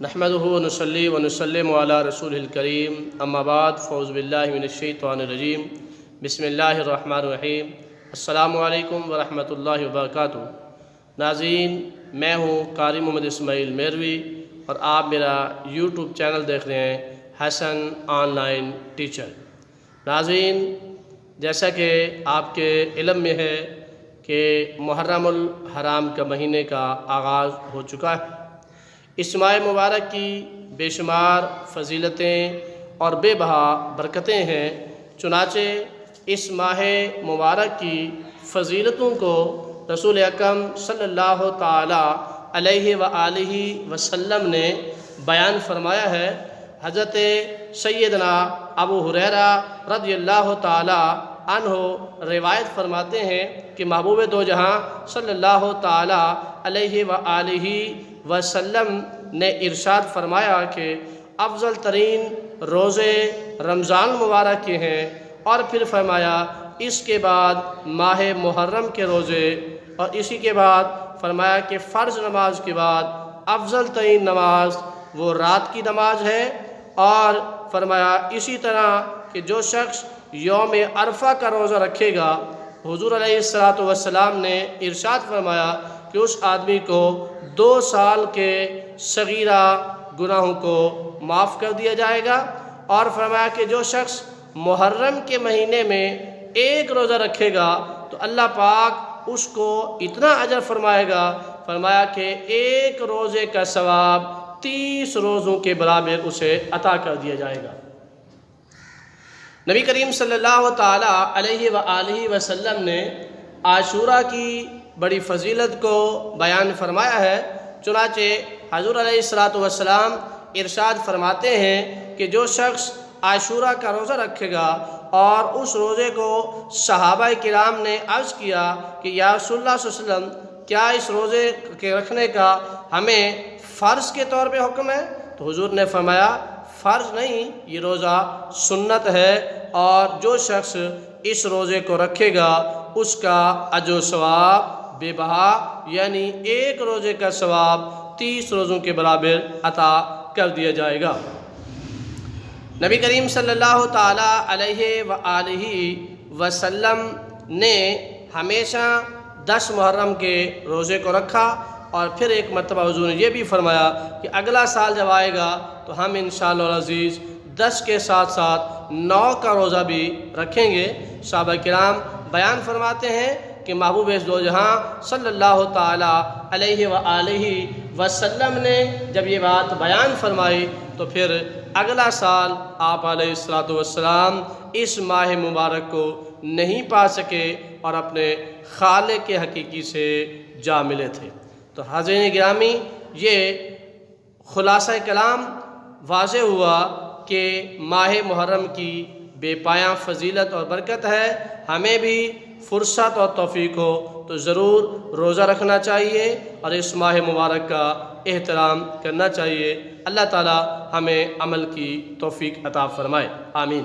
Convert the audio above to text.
نحمدہ ونصلی ونسلم علی رسول الکریم اما بعد فاعوذ باللہ من الشیطان الرجیم بسم اللہ الرحمن الرحیم السلام علیکم ورحمۃ اللہ وبرکاتہ۔ ناظرین، میں ہوں قاری محمد اسماعیل میروی اور آپ میرا یوٹیوب چینل دیکھ رہے ہیں حسن آن لائن ٹیچر۔ ناظرین، جیسا کہ آپ کے علم میں ہے کہ محرم الحرام کا مہینے کا آغاز ہو چکا ہے۔ اس ماہ مبارک کی بے شمار فضیلتیں اور بے بہا برکتیں ہیں، چنانچہ اس ماہ مبارک کی فضیلتوں کو رسول اکرم صلی اللہ تعالی علیہ وآلہ وسلم نے بیان فرمایا ہے۔ حضرت سیدنا ابو ہریرہ رضی اللہ تعالی عنہ روایت فرماتے ہیں کہ محبوب دو جہاں صلی اللہ تعالی علیہ وآلہ وسلم نے ارشاد فرمایا کہ افضل ترین روزے رمضان مبارک کے ہیں، اور پھر فرمایا اس کے بعد ماہ محرم کے روزے، اور اسی کے بعد فرمایا کہ فرض نماز کے بعد افضل ترین نماز وہ رات کی نماز ہے، اور فرمایا اسی طرح کہ جو شخص یوم عرفہ کا روزہ رکھے گا، حضور علیہ السلام نے ارشاد فرمایا کہ اس آدمی کو 2 سال کے صغیرہ گناہوں کو معاف کر دیا جائے گا، اور فرمایا کہ جو شخص محرم کے مہینے میں 1 روزہ رکھے گا تو اللہ پاک اس کو اتنا اجر فرمائے گا، فرمایا کہ 1 روزے کا ثواب 30 روزوں کے برابر اسے عطا کر دیا جائے گا۔ نبی کریم صلی اللہ تعالی علیہ وآلہ وسلم نے عاشوراء کی بڑی فضیلت کو بیان فرمایا ہے، چنانچہ حضور علیہ السلام ارشاد فرماتے ہیں کہ جو شخص عاشوراء کا روزہ رکھے گا، اور اس روزے کو صحابہ کرام نے عرض کیا کہ یا رسول اللہ صلی اللہ علیہ وسلم، کیا اس روزے کے رکھنے کا ہمیں فرض کے طور پہ حکم ہے؟ تو حضور نے فرمایا فرض نہیں، یہ روزہ سنت ہے، اور جو شخص اس روزے کو رکھے گا اس کا اجر و ثواب بے بہا، یعنی 1 روزے کا ثواب 30 روزوں کے برابر عطا کر دیا جائے گا۔ نبی کریم صلی اللہ تعالی علیہ وآلہ وسلم نے ہمیشہ 10 محرم کے روزے کو رکھا، اور پھر ایک مرتبہ حضور نے یہ بھی فرمایا کہ اگلا سال جب آئے گا تو ہم انشاءاللہ العزیز 10 کے ساتھ ساتھ 9 کا روزہ بھی رکھیں گے۔ صحابہ کرام بیان فرماتے ہیں کہ محبوب دو جہاں صلی اللہ تعالی علیہ وآلہ وسلم نے جب یہ بات بیان فرمائی تو پھر اگلا سال آپ علیہ السلام اس ماہ مبارک کو نہیں پا سکے اور اپنے خالق حقیقی سے جا ملے تھے۔ تو حاضرین گرامی، یہ خلاصہ کلام واضح ہوا کہ ماہ محرم کی بے پایاں فضیلت اور برکت ہے۔ ہمیں بھی فرصت اور توفیق ہو تو ضرور روزہ رکھنا چاہیے اور اس ماہ مبارک کا احترام کرنا چاہیے۔ اللہ تعالی ہمیں عمل کی توفیق عطا فرمائے، آمین۔